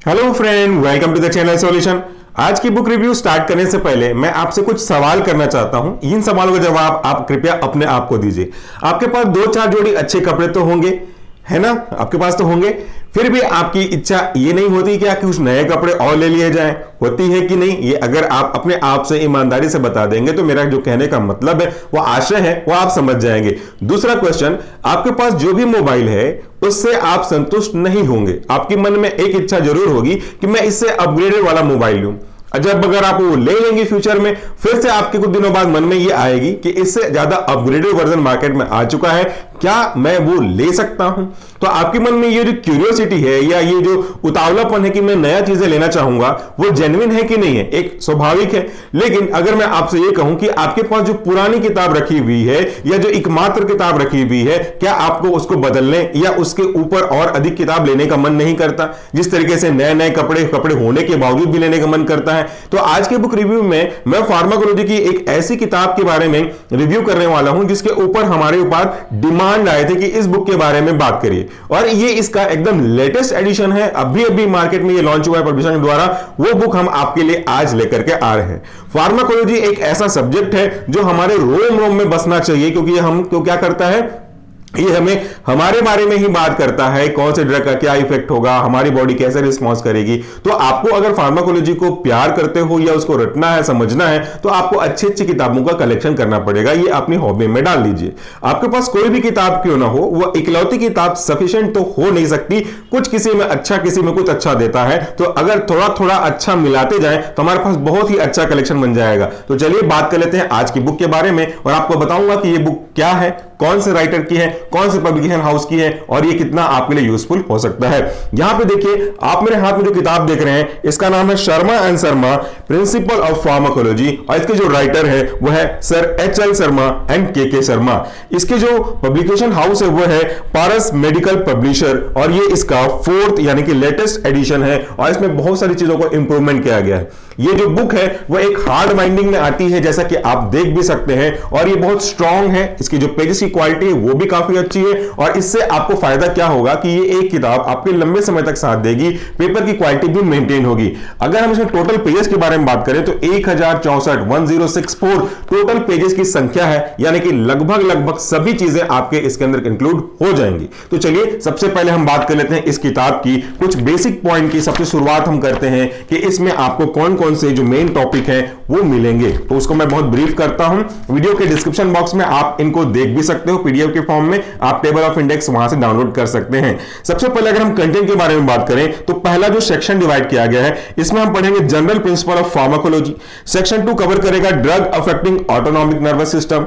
Hello friend, welcome to the channel solution. आज की book review start करने से पहले मैं आपसे कुछ सवाल करना चाहता हूं। इन सवालों का जवाब आप कृपया अपने आप को दीजिए। आपके पास दो चार जोड़ी अच्छे कपड़े तो होंगे, है ना? आपके पास तो होंगे, फिर भी आपकी इच्छा ये नहीं होती कि कुछ नए कपड़े और ले लिए जाएं? होती है कि नहीं? ये अगर आप अपने आप से ईमानदारी से बता देंगे तो मेरा जो कहने का मतलब है, वो आशय है, वो आप समझ जाएंगे। दूसरा क्वेश्चन, आपके पास जो भी मोबाइल है उससे आप संतुष्ट नहीं होंगे। आपके मन में एक इच्छा जरूर होगी कि मैं इससे अपग्रेडेड वाला मोबाइल लूं। जब अगर आप वो ले लेंगे फ्यूचर में, फिर से आपके कुछ दिनों बाद मन में ये आएगी कि इससे ज्यादा अपग्रेडेड वर्जन मार्केट में आ चुका है, क्या मैं वो ले सकता हूं? तो आपके मन में ये जो क्यूरियोसिटी है या ये जो उतावलापन है कि मैं नया चीजें लेना चाहूंगा, वो जेन्युइन है कि नहीं है? एक स्वाभाविक है। लेकिन अगर मैं आपसे ये कहूं कि आपके पास जो पुरानी किताब रखी हुई है या जो एकमात्र किताब रखी हुई है, क्या आपको उसको बदलने या उसके ऊपर और अधिक किताब लेने का मन नहीं करता? जिस तरीके से नए नए कपड़े होने के बावजूद भी लेने का मन करता है। तो आज के बुक रिव्यू में मैं फार्माकोलॉजी की एक ऐसी किताब के बारे में रिव्यू करने वाला हूं जिसके ऊपर हमारे ऊपर डिमांड आए थे कि इस बुक के बारे में बात करिए, और ये इसका एकदम लेटेस्ट एडिशन है। अभी अभी मार्केट में ये लॉन्च हुआ है पब्लिशर द्वारा। वो बुक हम आपके लिए आज लेकर के आ रहे हैं। फार्माकोलॉजी एक ऐसा सब्जेक्ट है जो हमारे रोम रोम में बसना चाहिए, क्योंकि ये हमको क्या करता है, ये हमें हमारे बारे में ही बात करता है। कौन से ड्रग का क्या इफेक्ट होगा, हमारी बॉडी कैसे रिस्पॉन्स करेगी। तो आपको अगर फार्माकोलॉजी को प्यार करते हो या उसको रटना है, समझना है, तो आपको अच्छी अच्छी किताबों का कलेक्शन करना पड़ेगा। ये अपनी हॉबी में डाल लीजिए। आपके पास कोई भी किताब क्यों ना हो, वो इकलौती किताब सफिशिएंट तो हो नहीं सकती। कुछ किसी में अच्छा, किसी में कुछ अच्छा देता है। तो अगर थोड़ा थोड़ा अच्छा मिलाते जाए तो हमारे पास बहुत ही अच्छा कलेक्शन बन जाएगा। तो चलिए बात कर लेते हैं आज की बुक के बारे में, और आपको बताऊंगा कि ये बुक क्या है, कौन से राइटर की है, कौन से पब्लिकेशन हाउस की है, और ये कितना आपके लिए यूजफुल हो सकता है। यहां पे देखिए, आप मेरे हाथ में जो किताब देख रहे हैं, इसका नाम है Sharma and Sharma principal of pharmacology, और इसके जो राइटर है वो है सर एच.एल. शर्मा एंड के शर्मा। इसके जो पब्लिकेशन हाउस है वो है पारस मेडिकल पब्लिशर, और ये इसका 4th यानी कि लेटेस्ट एडिशन है, और इसमें बहुत सारी चीजों को इंप्रूवमेंट किया गया है। ये जो बुक है वो एक हार्ड बाइंडिंग में आती है, जैसा कि आप देख भी सकते हैं, और ये बहुत स्ट्रांग है। इसकी जो पेजेस की क्वालिटी है वो भी काफी अच्छी है, और इससे आपको फायदा क्या होगा कि ये एक किताब आपके लंबे समय तक साथ देगी। पेपर की क्वालिटी भी मेंटेन होगी। अगर हम इसमें टोटल पेजेस के बारे में बात करें तो 1064 टोटल पेजेस की संख्या है, यानी कि लगभग सभी चीजें आपके इसके अंदर इंक्लूड हो जाएंगी। तो चलिए सबसे पहले हम बात कर लेते हैं इस किताब की कुछ बेसिक पॉइंट की। सबसे शुरुआत हम करते हैं कि इसमें आपको कौन कौन से जो मेन टॉपिक है वो मिलेंगे, तो उसको मैं बहुत ब्रीफ करता हूं। वीडियो के डिस्क्रिप्शन बॉक्स में आप इनको देख भी सकते हो, पीडीएफ के फॉर्म में आप टेबल ऑफ इंडेक्स वहां से डाउनलोड कर सकते हैं। सबसे पहले अगर हम कंटेंट के बारे में बात करें तो पहला जो सेक्शन डिवाइड किया गया है, इसमें हम पढ़ेंगे general principle of pharmacology. Section 2 cover करेगा drug affecting autonomic nervous system.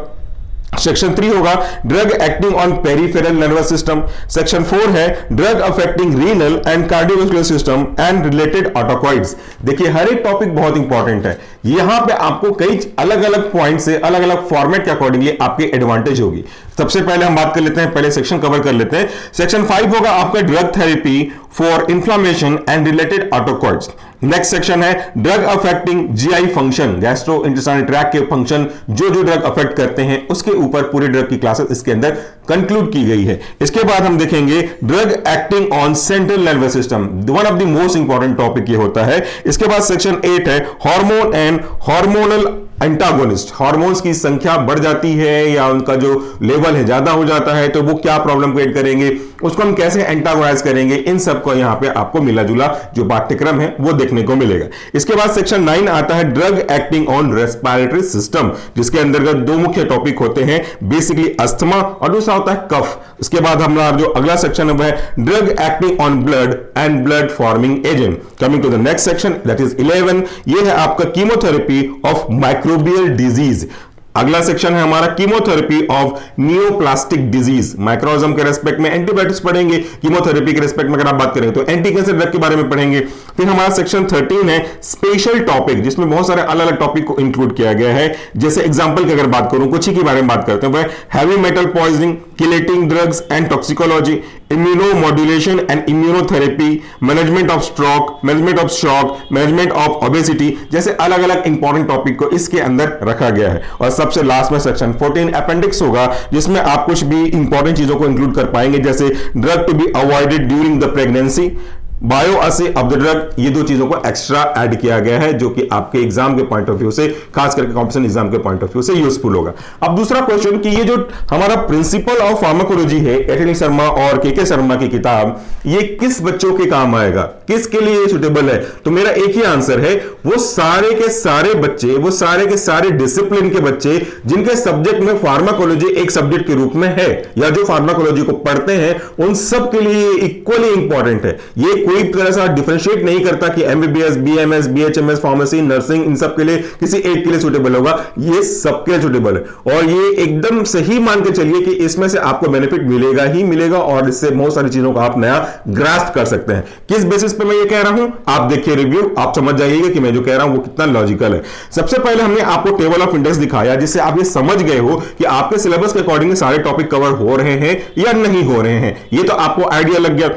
Section 3 होगा drug acting on peripheral nervous system. Section 4 है drug affecting renal and cardiovascular system and related autocoids. देखिए हर एक टॉपिक बहुत इंपॉर्टेंट है। यहां पे आपको कई अलग अलग पॉइंट से अलग अलग फॉर्मेट के अकॉर्डिंगली आपकी एडवांटेज होगी। सबसे पहले हम बात कर लेते हैं, पहले सेक्शन कवर कर लेते हैं। सेक्शन 5 होगा आपका drug therapy for inflammation and related autocoids. Next section है drug affecting GI function, gastrointestinal tract के फंक्शन जो ड्रग अफेक्ट करते हैं, उसके ऊपर पूरे ड्रग की क्लासेस इसके अंदर कंक्लूड की गई है। इसके बाद हम देखेंगे drug acting on central nervous system, one of the most important topic ये होता है। इसके बाद सेक्शन 8 है hormone and hormonal antagonist. Hormones की संख्या बढ़ जाती है या उनका जो लेवल है ज्यादा हो जाता है, तो वो क्या प्रॉब्लम क्रिएट करेंगे, उसको हम कैसे एंटागोनाइज करेंगे, इन सब को यहां पे आपको मिला जुला जो पाठ्यक्रम है वो देखने को मिलेगा। इसके बाद सेक्शन 9 आता है drug acting on respiratory system, जिसके अंतर्गत दो मुख्य टॉपिक होते हैं, बेसिकली अस्थमा और दूसरा होता है कफ। इसके बाद हमारा जो अगला सेक्शन है वह है drug acting on blood and blood forming agent. Coming to the next section, that is 11, ये है आपका कीमोथेरेपी ऑफ माइक्रोबियल डिजीज। अगला सेक्शन है हमारा कीमोथेरेपी ऑफ नियोप्लास्टिक डिजीज। माइक्रोजम के रेस्पेक्ट में एंटीबायोटिक्स पढ़ेंगे, कीमोथेरेपी के रेस्पेक्ट में अगर आप बात करें तो एंटी कैंसर ड्रग के बारे में पढ़ेंगे। फिर हमारा सेक्शन 13 है स्पेशल टॉपिक, जिसमें बहुत सारे अलग अलग टॉपिक को इंक्लूड किया गया है। जैसे एग्जांपल की अगर बात करूं, कुछ ही के बारे में बात करते हैं, वह heavy metal poisoning, chelating drugs and toxicology, immunomodulation and immunotherapy, management of stroke, management of shock, management of obesity, जैसे अलग अलग इंपॉर्टेंट टॉपिक को इसके अंदर रखा गया है। और सबसे लास्ट में सेक्शन 14 अपेंडिक्स होगा, जिसमें आप कुछ भी इंपॉर्टेंट चीजों को इंक्लूड कर पाएंगे, जैसे drug to be avoided during the pregnancy, bioassay of the drug, ये दो चीजों को एक्स्ट्रा ऐड किया गया है जो कि आपके एग्जाम के पॉइंट ऑफ व्यू से, खास करके कॉम्पिटिशन एग्जाम के पॉइंट ऑफ व्यू से यूजफुल होगा। अब दूसरा क्वेश्चन कि ये जो हमारा प्रिंसिपल ऑफ फार्माकोलॉजी है, एटली शर्मा और के शर्मा की किताब, ये किस बच्चों के काम आएगा, किसके लिए सुटेबल है? तो मेरा एक ही आंसर है, वो सारे के सारे बच्चे, वो सारे के सारे डिसिप्लिन के बच्चे जिनके सब्जेक्ट में फार्माकोलॉजी एक सब्जेक्ट के रूप में है या जो फार्माकोलॉजी को पढ़ते हैं, उन सब के लिए इक्वली इंपॉर्टेंट है। ये कोई तरह से डिफरेंशिएट नहीं करता कि MBBS, BMS, BHMS, pharmacy, nursing, इन सब के लिए किसी एक के लिए सुटेबल होगा, ये सबके लिए सुटेबल है। और ये एकदम सही मान के चलिए कि इसमें से आपको बेनिफिट मिलेगा ही मिलेगा और इससे बहुत सारी चीजों को आप नया ग्रास्प कर सकते हैं। किस बेसिस पे मैं ये कह रहा हूं, आप देखिए रिव्यू, आप समझ जाइएगा कि मैं जो कह रहा हूं वो कितना लॉजिकल है। सबसे पहले हमने आपको टेबल ऑफ इंडेक्स दिखाया जिससे आप ये समझ गए हो कि आपके सिलेबस के अकॉर्डिंग सारे टॉपिक कवर हो रहे हैं या नहीं हो रहे हैं, ये तो आपको आइडिया लग गया।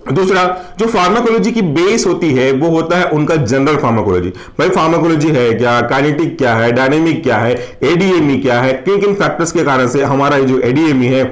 दूसरा, जो फार्माकोलॉजी की बेस होती है वो होता है उनका जनरल फार्माकोलॉजी। भाई फार्माकोलॉजी है क्या, काइनेटिक क्या है, डायनेमिक क्या है, एडीएमई क्या है, किन किन फैक्टर्स के कारण से हमारा जो एडीएमई है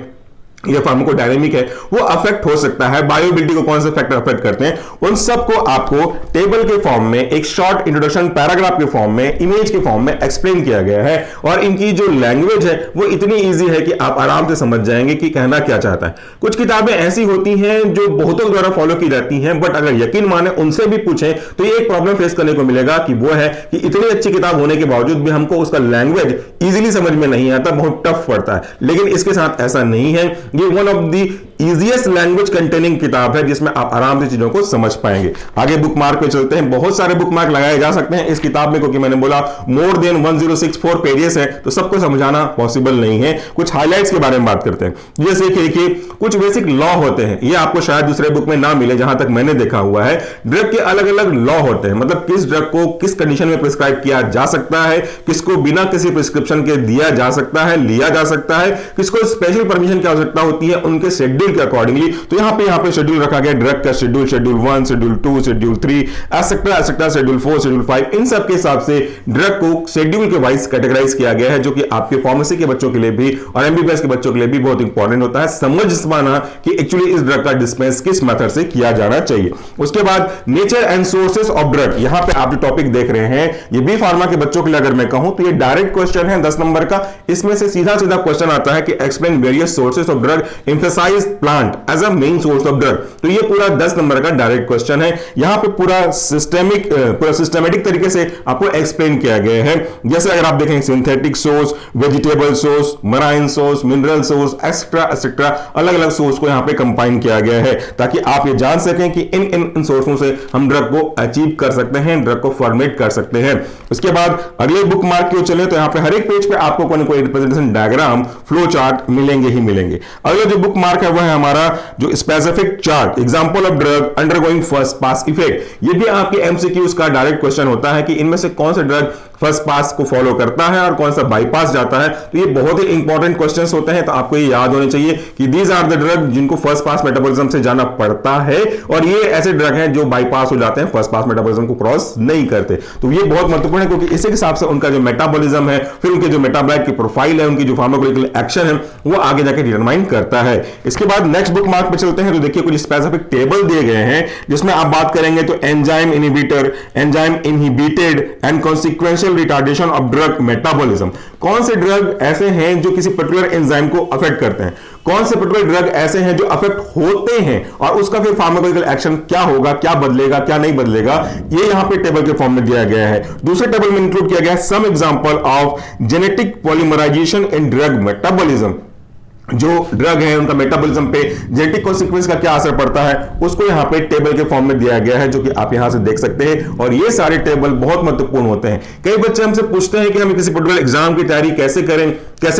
या फार्माकोडायनेमिक है वो अफेक्ट हो सकता है, बायोबिलिटी को कौन से फैक्टर अफेक्ट करते हैं, उन सबको आपको टेबल के फॉर्म में, एक शॉर्ट इंट्रोडक्शन पैराग्राफ के फॉर्म में, इमेज के फॉर्म में एक्सप्लेन किया गया है। और इनकी जो लैंग्वेज है वो इतनी इजी है कि आप आराम से समझ जाएंगे कि कहना क्या चाहता है। कुछ किताबें ऐसी होती हैं जो बहुतों द्वारा फॉलो की जाती हैं, बट अगर यकीन माने उनसे भी पूछें तो ये एक प्रॉब्लम फेस करने को मिलेगा कि वो है कि इतनी अच्छी किताब होने के बावजूद भी हमको उसका लैंग्वेज इजीली समझ में नहीं आता, बहुत टफ पड़ता है। लेकिन इसके साथ ऐसा नहीं है, ये one of the easiest language containing किताब है जिसमें आप आराम से चीजों को समझ पाएंगे। आगे बुक मार्क पे चलते हैं। बहुत सारे बुक मार्क लगाए जा सकते हैं इस किताब में, क्योंकि मैंने बोला मोर देन 1064 पेजेस है तो सबको समझाना पॉसिबल नहीं है। कुछ हाइलाइट्स के बारे में बात करते हैं। जैसे कि कुछ बेसिक लॉ होते हैं, ये आपको शायद दूसरे बुक में ना मिले, जहां तक मैंने देखा हुआ है। ड्रग के अलग अलग लॉ होते हैं, मतलब किस ड्रग को किस कंडीशन में प्रिस्क्राइब किया जा सकता है, किसको बिना किसी प्रिस्क्रिप्शन के दिया जा सकता है, लिया जा सकता है, किसको स्पेशल परमिशन की आवश्यकता होती है उनके शेड्यूल के अकॉर्डिंगली। तो यहां पे शेड्यूल रखा गया, ड्रग का schedule, schedule 1, schedule 2, schedule 3, etcetera, schedule 4, schedule 5, इन सब के हिसाब से ड्रग को शेड्यूल के वाइज कैटेगराइज किया गया है, जो कि आपके फार्मेसी के बच्चों के लिए भी और एमबीबीएस के बच्चों के लिए भी बहुत इंपॉर्टेंट होता है समझ पाना कि एक्चुअली इस ड्रग का डिस्पेंस किस मेथड से किया जाना चाहिए। उसके बाद nature and sources of drug, यहां पे आप जो टॉपिक देख रहे हैं ये बी फार्मा के बच्चों के लिए अगर मैं कहूं तो ये डायरेक्ट क्वेश्चन है 10 नंबर का। इसमें से सीधा सीधा क्वेश्चन आता है कि explain various sources of drug, emphasise plant as a main source of drug. तो ये पूरा 10 नंबर का डायरेक्ट क्वेश्चन है। यहां पे पूरा सिस्टमेटिक तरीके से आपको एक्सप्लेन किया गया है। जैसे अगर आप देखें synthetic source, vegetable source, marine source, mineral source, etcetera अलग अलग सोर्स को यहां पे कंबाइन किया गया है ताकि आप ये जान सकें कि इन सोर्सों से हम ड्रग को अचीव कर सकते हैं, ड्रग को फॉर्मेट कर सकते हैं। उसके बाद अगले बुक मार्क की ओर चले तो यहां पे हर एक पेज पे आपको कोई ना कोई रिप्रेजेंटेशन डायग्राम, फ्लो चार्ट मिलेंगे ही मिलेंगे। अगला जो बुक मार्क है वह है हमारा जो specific chart, example of drug undergoing first pass effect. ये भी आपके एमसीक्यूज का डायरेक्ट क्वेश्चन होता है कि इनमें से कौन सा ड्रग फर्स्ट पास को फॉलो करता है और कौन सा बाईपास जाता है। तो ये बहुत ही इंपॉर्टेंट क्वेश्चंस होते हैं, तो आपको ये याद होने चाहिए कि दीज आर द ड्रग जिनको फर्स्ट पास मेटाबॉलिज्म से जाना पड़ता है और ये ऐसे ड्रग हैं जो बाईपास हो जाते हैं, फर्स्ट पास मेटाबॉलिज्म को क्रॉस नहीं करते। तो ये बहुत महत्वपूर्ण है क्योंकि इसी के हिसाब से उनका जो मेटाबॉलिज्म है, फिर उनके जो मेटाबॉलाइट की प्रोफाइल है, उनकी जो फार्माकोलॉजिकल एक्शन है वो आगे जाके डिटरमाइन करता है। इसके बाद नेक्स्ट बुक मार्क पे चलते हैं तो देखिए कुछ स्पेसिफिक टेबल दिए गए हैं जिसमें आप बात करेंगे तो enzyme inhibitor, enzyme inhibited and consequential retardation of drug metabolism. कौन से ड्रग ऐसे हैं जो किसी पर्टिकुलर एंजाइम को अफेक्ट करते हैं, कौन से पर्टिकुलर ड्रग ऐसे हैं जो अफेक्ट होते हैं और उसका फिर फार्माकोलॉजिकल एक्शन क्या होगा, क्या बदलेगा, क्या नहीं बदलेगा, ये यहां पे टेबल के फॉर्म में दिया गया है। दूसरे टेबल में इंक्लूड किया गया है some example of genetic polymerisation in drug metabolism. जो ड्रग है उनका मेटाबॉलिज्म पे जेनेटिक कॉन्सिक्वेंस का क्या असर पड़ता है उसको यहां पे टेबल के फॉर्म में दिया गया है, जो कि आप यहां से देख सकते हैं। और ये सारे टेबल बहुत महत्वपूर्ण होते हैं। कई बच्चे हमसे पूछते हैं कि हम किसी पर्टिकुलर एग्जाम की तैयारी कैसे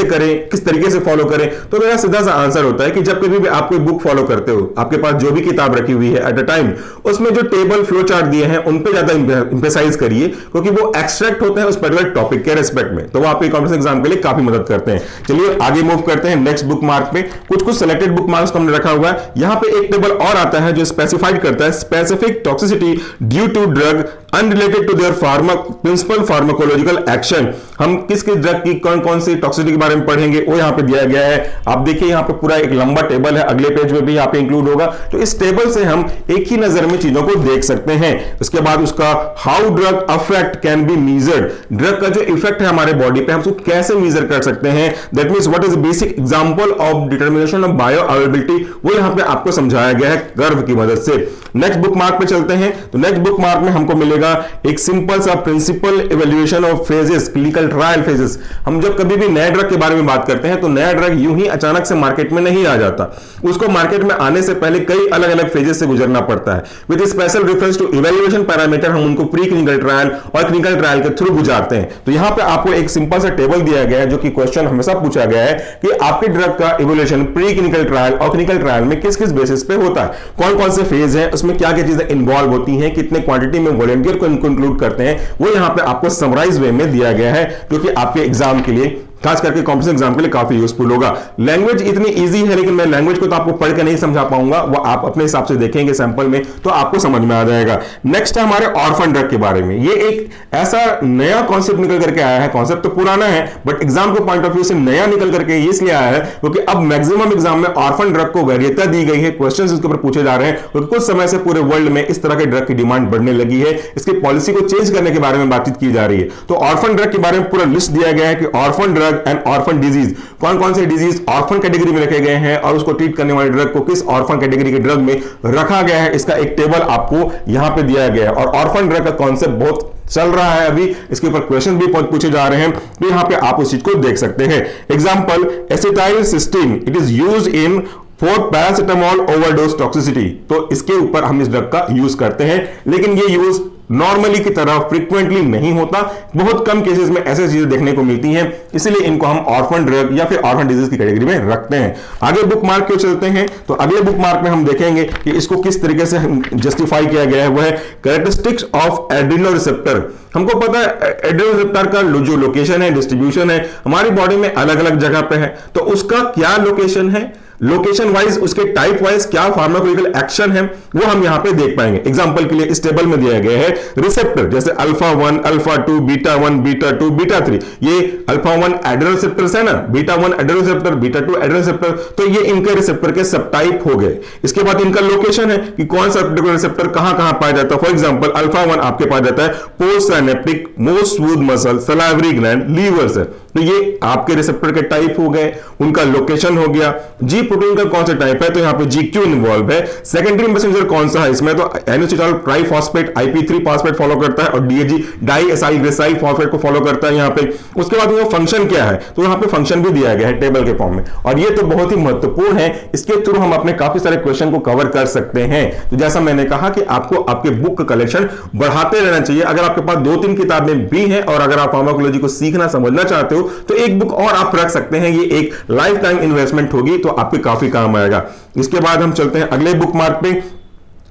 करें, किस तरीके से फॉलो करें। तो मेरा सीधा सा आंसर होता है कि जब कभी भी आप कोई बुक फॉलो करते हो, आपके पास जो भी किताब रखी हुई है एट अ टाइम, उसमें जो टेबल फ्लो चार्ट दिए हैं उन पे ज्यादा इंपेसाइज करिए, क्योंकि वो एक्सट्रैक्ट होते हैं उस पर्टिकुलर टॉपिक के रेस्पेक्ट में, तो वो आपके कॉम्पिटिशन एग्जाम के लिए काफी मदद करते हैं। चलिए आगे मूव करते हैं नेक्स्ट बुक बुक मार्क पे कुछ सिलेक्टेड बुक मार्क्स को हमने रखा हुआ है। यहां पे एक टेबल और आता है जो स्पेसिफाइड करता है specific toxicity due to drug unrelated to their principal pharmacological action. हम किस किस ड्रग की कौन कौन सी टॉक्सिसिटी के बारे में पढ़ेंगे वो यहां पे दिया गया है। आप देखिए यहां पे पूरा एक लंबा टेबल है, अगले पेज में भी यहां पे इंक्लूड होगा। तो इस टेबल से हम एक ही नजर में चीजों को देख सकते हैं। उसके बाद उसका how drug affect can be measured, drug का जो इफेक्ट है हमारे बॉडी पे हम उसको कैसे मेजर कर सकते हैं। That means what is basic example of determination of bio availability, वो यहां पे आपको समझाया गया है कर्व की मदद से। नेक्स्ट बुक मार्क पे चलते हैं। तो नेक्स्ट बुक मार्क में हमको मिलेगा एक सिंपल सा principle evaluation of phases, clinical trial phases. हम जब कभी भी नए ड्रग के बारे में बात करते हैं तो नया ड्रग यूं ही अचानक से मार्केट में नहीं आ जाता, उसको मार्केट में आने से पहले कई अलग अलग फेजेस से गुजरना पड़ता है। With special reference to evaluation parameter हम उनको प्री क्लिनिकल ट्रायल और क्लिनिकल ट्रायल के थ्रू गुजारते हैं। तो यहां पे आपको एक सिंपल सा टेबल दिया गया है जो कि क्वेश्चन हमेशा पूछा गया है कि आपके ड्रग का इवैल्यूएशन प्री क्लिनिकल ट्रायल और क्लिनिकल ट्रायल में किस किस बेसिस पे होता है, कौन कौन से फेज है, उसमें क्या क्या चीजें इन्वॉल्व होती हैं, कितने क्वांटिटी में वॉलंटियर को इंक्लूड करते हैं, वो यहां पे आपको समराइज वे में दिया गया है जो कि आपके एग्जाम के लिए खास करके कॉम्पिटिशन एग्जाम के लिए काफी यूजफुल होगा। लैंग्वेज इतनी इजी है लेकिन मैं लैंग्वेज को तो आपको पढ़ के नहीं समझा पाऊंगा, वो आप अपने हिसाब से देखेंगे सैंपल में तो आपको समझ में आ जाएगा। नेक्स्ट है हमारे ऑर्फन ड्रग के बारे में। ये एक ऐसा नया कॉन्सेप्ट निकल करके आया है, कॉन्सेप्ट तो पुराना है बट एग्जाम के पॉइंट ऑफ व्यू से नया निकल करके इसलिए आया है क्योंकि अब मैक्सिमम एग्जाम में ऑर्फन ड्रग को वैरियता दी गई है, क्वेश्चंस इसके ऊपर पूछे जा रहे हैं क्योंकि कुछ समय से पूरे वर्ल्ड में इस तरह के ड्रग की डिमांड बढ़ने लगी है। इसकी पॉलिसी को चेंज करने के बारे में बातचीत की जा रही है। तो ऑर्फन ड्रग के बारे में पूरा लिस्ट दिया गया है कि orphan drug and orphan disease, कौन कौन से डिजीज ऑर्फन कैटेगरी में रखे गए हैं और उसको ट्रीट करने वाले ड्रग को किस ऑर्फन कैटेगरी के ड्रग में रखा गया है, इसका एक टेबल आपको यहां पे दिया गया है। और ऑर्फन ड्रग का कॉन्सेप्ट बहुत चल रहा है अभी, इसके ऊपर क्वेश्चन भी पूछे जा रहे हैं तो यहां पे आप उस चीज को देख सकते हैं। Example acetylcysteine, it is used in for paracetamol overdose toxicity. तो इसके ऊपर हम इस ड्रग का यूज करते हैं लेकिन ये यूज नॉर्मली की तरह फ्रीक्वेंटली नहीं होता, बहुत कम केसेस में ऐसी चीजें देखने को मिलती हैं, इसलिए इनको हम ऑर्फन ड्रग या फिर ऑर्फन डिजीज की कैटेगरी में रखते हैं। आगे बुक मार्क क्यों चलते हैं तो अगले बुक मार्क में हम देखेंगे कि इसको किस तरीके से जस्टिफाई किया गया है। वो है कैरेक्टरिस्टिक्स ऑफ एड्रिनल रिसेप्टर। हमको पता है एड्रिनल रिसेप्टर का जो लोकेशन है, डिस्ट्रीब्यूशन है हमारी बॉडी में अलग अलग जगह पे है, तो उसका क्या लोकेशन है, लोकेशन वाइज उसके टाइप वाइज क्या फार्माकोलॉजिकल एक्शन है वो हम यहां पे देख पाएंगे। एग्जांपल के लिए इस टेबल में दिया गया है रिसेप्टर जैसे alpha 1, alpha 2, beta 1, beta 2, beta 3। ये अल्फा 1 एड्रेनल रिसेप्टर्स है ना, beta 1 adrenal receptor, beta 2 adrenal receptor, तो ये इनके रिसेप्टर के सब टाइप हो गए। इसके बाद इनका लोकेशन है कि कौन सा पर्टिकुलर रिसेप्टर कहां पाया जाता है। फॉर एग्जांपल अल्फा 1 आपके पाया जाता है post synaptic, most smooth muscle, salivary gland, liver से, तो ये आपके रिसेप्टर के टाइप हो गए, उनका लोकेशन हो गया। जी प्रोटीन का कौन सा टाइप है तो यहां पे GQ इन्वॉल्व है। सेकेंडरी मैसेंजर कौन सा है इसमें तो एनोसिटॉल ट्राइफॉस्फेट IP3 फॉस्फेट फॉलो करता है और DAG diacyl glyceryl phosphate को फॉलो करता है यहां पे। उसके बाद वो फंक्शन क्या है तो यहां पे फंक्शन भी दिया गया है टेबल के फॉर्म में और ये तो बहुत ही महत्वपूर्ण है, इसके थ्रू हम अपने काफी सारे क्वेश्चन को कवर कर सकते हैं। तो जैसा मैंने कहा कि आपको आपके बुक का कलेक्शन बढ़ाते रहना चाहिए। अगर आपके पास 2-3 किताबें भी हैं और अगर आप फार्माकोलॉजी को सीखना समझना चाहते हो तो एक बुक और आप रख सकते हैं, ये एक लाइफ टाइम इन्वेस्टमेंट होगी तो आपके काफी काम आएगा। इसके बाद हम चलते हैं अगले बुक मार्क पे।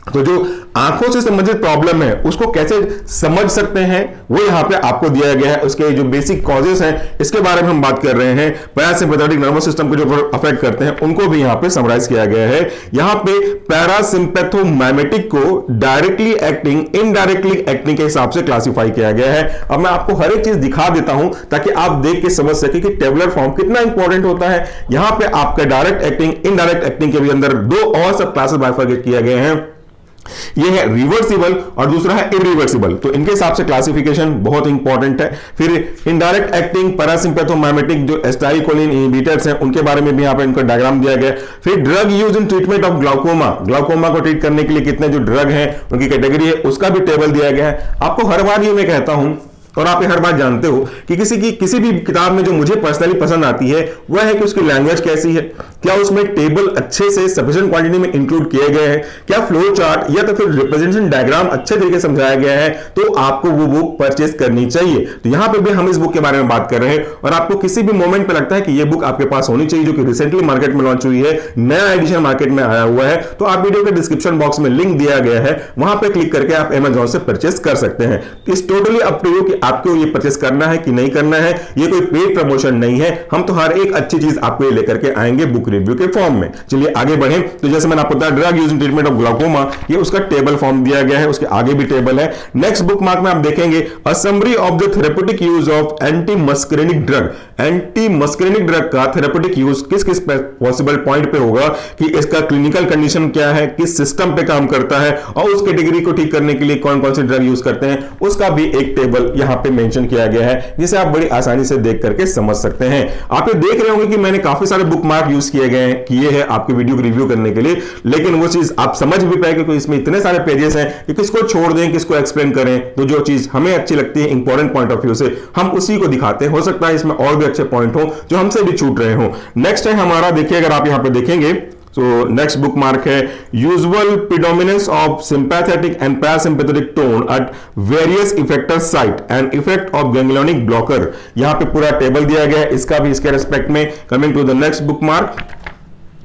तो जो आंखों से संबंधित प्रॉब्लम है उसको कैसे समझ सकते हैं वो यहां पे आपको दिया गया है। उसके जो बेसिक कॉजेस हैं इसके बारे में हम बात कर रहे हैं। पैरासिम्पैथेटिक नर्वस सिस्टम को जो अफेक्ट करते हैं उनको भी यहां पे समराइज किया गया है। यहां पे पैरासिम्पैथोमाइमेटिक को डायरेक्टली एक्टिंग, इनडायरेक्टली एक्टिंग के हिसाब से क्लासिफाई किया गया है। अब मैं आपको हर एक चीज दिखा देता हूं ताकि आप देख के समझ सके कि टेबुलर फॉर्म कितना इंपॉर्टेंट होता है। यहां पे आपका डायरेक्ट एक्टिंग, इनडायरेक्ट एक्टिंग के भी अंदर 2 और सब क्लासेस बाइफरकेट किए गए हैं। ये है रिवर्सिबल और दूसरा है इरिवर्सिबल, तो इनके हिसाब से क्लासिफिकेशन बहुत इंपॉर्टेंट है। फिर इनडायरेक्ट एक्टिंग पैरासिम्पैथोमाइमेटिक जो एसिटाइलकोलिन इनहिबिटर्स हैं उनके बारे में भी यहां पे इनका डायग्राम दिया गया है। फिर drug use in treatment of glaucoma, glaucoma को ट्रीट करने के लिए कितने जो ड्रग हैं उनकी कैटेगरी है उसका भी टेबल दिया गया है। आपको हर बार ये मैं कहता हूं और आप ये हर बार जानते हो कि किसी भी किताब में जो मुझे पर्सनली पसंद आती है वह है कि उसकी लैंग्वेज कैसी है, क्या उसमें टेबल अच्छे से सफिशिएंट क्वांटिटी में इंक्लूड किए गए हैं, क्या फ्लो चार्ट या तो फिर रिप्रेजेंटेशन डायग्राम अच्छे तरीके से समझाया गया है, तो आपको वो बुक परचेज करनी चाहिए। तो यहां पे भी हम इस बुक के बारे में बात कर रहे हैं, और आपको किसी भी मोमेंट पे लगता है कि ये बुक आपके पास होनी चाहिए, जो कि रिसेंटली मार्केट में लॉन्च हुई है, नया एडिशन मार्केट में आया हुआ है, तो आप वीडियो के डिस्क्रिप्शन बॉक्स में लिंक दिया गया है, वहां पे क्लिक करके आप Amazon से परचेस कर सकते हैं। इस टोटली अप टू यू कि आपको ये परचेस करना है कि नहीं करना है। ये कोई पेड प्रमोशन नहीं है, हम तो हर एक अच्छी चीज आपको ये लेकर के आएंगे बुक रिव्यू के फॉर्म में। चलिए आगे बढ़े। तो जैसे मैंने आपको बताया, drug use in treatment of glaucoma, ये उसका टेबल फॉर्म दिया गया है, उसके आगे भी टेबल है। नेक्स्ट बुक मार्क में आप देखेंगे a summary of the therapeutic use of anti muscarinic drug. Anti muscarinic drug का थेरेप्यूटिक यूज किस किस पॉसिबल पॉइंट पे होगा, कि इसका क्लिनिकल कंडीशन क्या है, किस सिस्टम पे काम करता है, और उस कैटेगरी को ठीक करने के लिए कौन कौन से ड्रग यूज करते हैं, उसका भी एक टेबल यहां पे मेंशन किया गया है, जिसे आप बड़ी आसानी से देख करके समझ सकते हैं। आप ये देख रहे होंगे कि मैंने काफी सारे बुक मार्क यूज किए हैं आपके वीडियो को रिव्यू करने के लिए, लेकिन वो चीज आप समझ भी पाए क्योंकि इसमें इतने सारे पेजेस हैं कि किसको छोड़ दें, किसको एक्सप्लेन करें। तो जो चीज हमें अच्छी लगती है इंपॉर्टेंट पॉइंट ऑफ व्यू से, हम उसी को दिखाते हैं। हो सकता है इसमें और भी अच्छे पॉइंट हो जो हमसे भी छूट रहे हो। नेक्स्ट है हमारा, देखिए अगर आप यहां पे देखेंगे तो नेक्स्ट बुक मार्क है usual predominance of sympathetic and parasympathetic tone at various effector site and effect of ganglionic blocker. यहां पे पूरा टेबल दिया गया है, इसका भी इसके रेस्पेक्ट में। Coming to the next bookmark,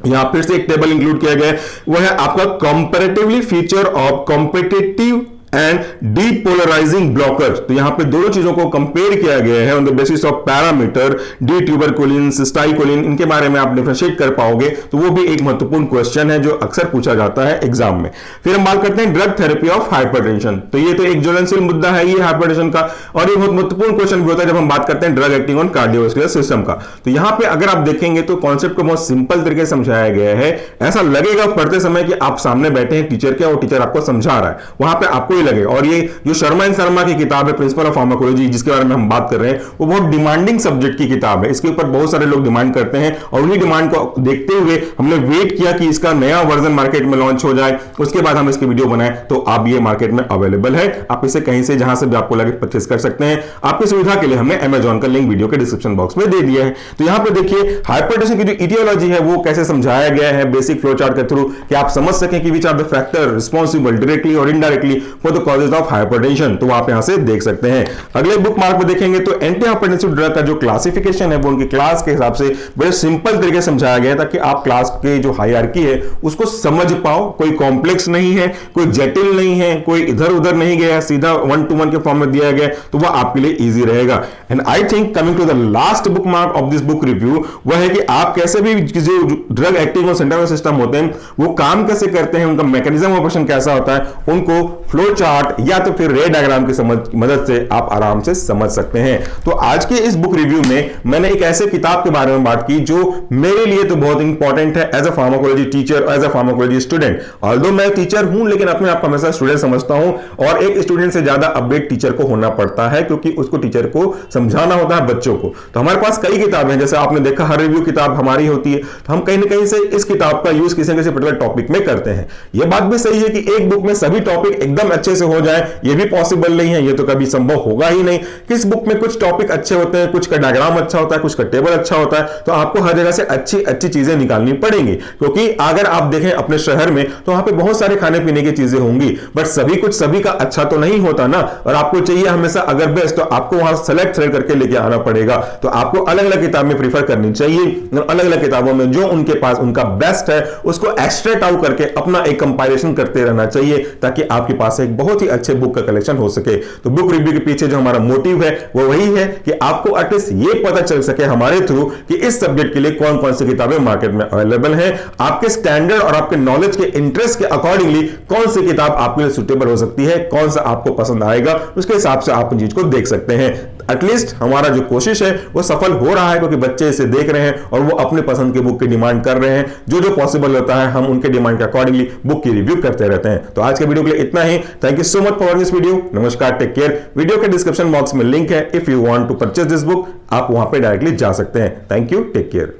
यहां फिर से एक टेबल इंक्लूड किया गया है, वो है आपका comparatively feature of competitive and depolarising blocker. तो यहां पे दोनों चीजों को कंपेयर किया गया है on the basis of parameter, d tubocurarine, सिस्टाइकोलिन, इनके बारे में आप डिफरेंशिएट कर पाओगे, तो वो भी एक महत्वपूर्ण क्वेश्चन है जो अक्सर पूछा जाता है एग्जाम में। फिर हम बात करते हैं ड्रग थेरेपी ऑफ हाइपरटेंशन। तो ये तो एक ज्वलनशील मुद्दा है ये हाइपरटेंशन का, और ये बहुत महत्वपूर्ण क्वेश्चन भी होता है जब हम बात करते हैं drug acting on cardiovascular system का। तो यहां पे अगर आप देखेंगे तो कॉन्सेप्ट को बहुत सिंपल तरीके से समझाया गया है। ऐसा लगेगा पढ़ते समय कि आप सामने बैठे हैं टीचर के, और टीचर आपको समझा रहा है, वहां पे आपको ही लगेगा। और ये जो शर्मा एंड शर्मा की किताब है प्रिंसिपल ऑफ फार्माकोलॉजी, जिसके बारे में हम बात कर रहे हैं, वो बहुत डिमांडिंग सब्जेक्ट की किताब है। इसके ऊपर बहुत सारे लोग डिमांड करते हैं, और उन्हीं डिमांड को देखते हुए हमने वेट किया कि इसका नया वर्जन मार्केट में लॉन्च हो जाए, उसके बाद हम इसकी वीडियो बनाएं। तो आप ये मार्केट में अवेलेबल है, आप इसे कहीं से जहां से भी आपको लगे परचेस कर सकते हैं। आपकी सुविधा के लिए हमने Amazon का लिंक वीडियो के डिस्क्रिप्शन बॉक्स में दे दिया है। तो यहां पे देखिए हाइपरटेंशन की जो इटियोलॉजी है वो कैसे समझाया गया है बेसिक फ्लो चार्ट के थ्रू, कि आप समझ सकें कि which are the factor responsible directly और indirectly for the causes of hypertension. तो आप यहां से देख सकते हैं। अगले बुक मार्क में देखेंगे तो एंटी हाइपरटेंसिव ड्रग का जो क्लासिफिकेशन है वो उनकी क्लास के हिसाब से बड़े सिंपल तरीके से समझाया गया है, ताकि आप क्लास के जो हायरार्की है उसको समझ पाओ। कोई कॉम्प्लेक्स नहीं है, कोई जटिल नहीं है, कोई इधर उधर नहीं गया, सीधा 1 to 1 के फॉर्म में दिया गया, तो वह आपके लिए इजी रहेगा। And I think coming to the last bookmark of this book review, वह है कि आप कैसे भी जो ड्रग एक्टिंग और सेंट्रल सिस्टम होते हैं वो काम कैसे करते हैं, उनका मैकेनिज्म ऑपरेशन कैसा होता है, उनको फ्लो चार्ट या तो फिर रे डायग्राम की मदद से आप आराम से समझ सकते हैं। तो आज के इस बुक रिव्यू में मैंने एक ऐसे किताब के बारे में बात की जो मेरे लिए तो बहुत इंपॉर्टेंट है as a pharmacology teacher, as a pharmacology student. Although मैं टीचर हूं, लेकिन अपने आप को हमेशा स्टूडेंट समझता हूं, और एक स्टूडेंट से ज्यादा अपडेट टीचर को होना पड़ता है, क्योंकि उसको टीचर को समझाना होता है बच्चों को। तो हमारे पास कई किताबें हैं, जैसे आपने देखा हर रिव्यू किताब हमारी होती है, तो हम कहीं ना कहीं से इस किताब का यूज किसी न किसी पर्टिकुलर टॉपिक में करते हैं। यह बात भी सही है कि एक बुक में सभी टॉपिक एकदम अच्छे से हो जाए, यह भी पॉसिबल नहीं है, ये तो कभी संभव होगा ही नहीं। किस बुक में कुछ टॉपिक अच्छे होते हैं, कुछ का डायग्राम अच्छा होता है, कुछ का टेबल अच्छा होता है, तो आपको हर जगह से अच्छी अच्छी चीजें निकालनी पड़ेंगी। क्योंकि अगर आप देखें अपने शहर में तो वहां पे बहुत सारे खाने पीने की चीजें होंगी, बट सभी कुछ सभी का अच्छा तो नहीं होता ना, और आपको चाहिए हमेशा अगर बेस्ट, तो आपको वहां सेलेक्ट करके लेके आना पड़ेगा। तो आपको अलग अलग किताबें प्रीफर करनी चाहिए, अलग अलग किताबों में जो उनके पास उनका बेस्ट है उसको एक्सट्रैक्ट आउट करके अपना एक कंपाइलेशन करते रहना चाहिए, ताकि आपके पास एक बहुत ही अच्छे बुक का कलेक्शन हो सके। तो बुक रिव्यू के पीछे जो हमारा मोटिव है वो वही है कि आपको एटलीस्ट ये पता चल सके हमारे थ्रू कि इस सब्जेक्ट के लिए कौन कौन सी किताबें मार्केट में अवेलेबल हैं, आपके स्टैंडर्ड और आपके नॉलेज के इंटरेस्ट के अकॉर्डिंगली कौन सी किताब आपके लिए सुटेबल हो सकती है, कौन सा आपको पसंद आएगा, उसके हिसाब से आप उन चीज को देख सकते हैं। एटलीस्ट हमारा जो कोशिश है वो सफल हो रहा है, क्योंकि बच्चे इसे देख रहे हैं और वो अपने पसंद की बुक की डिमांड कर रहे हैं। जो जो पॉसिबल होता है हम उनके डिमांड के अकॉर्डिंगली बुक की रिव्यू करते रहते हैं। तो आज के वीडियो के लिए इतना ही। Thank you so much for watching this video. नमस्कार, टेक केयर। वीडियो के डिस्क्रिप्शन बॉक्स में लिंक है, if you want to purchase this book आप वहां पे डायरेक्टली जा सकते हैं। Thank you, take care.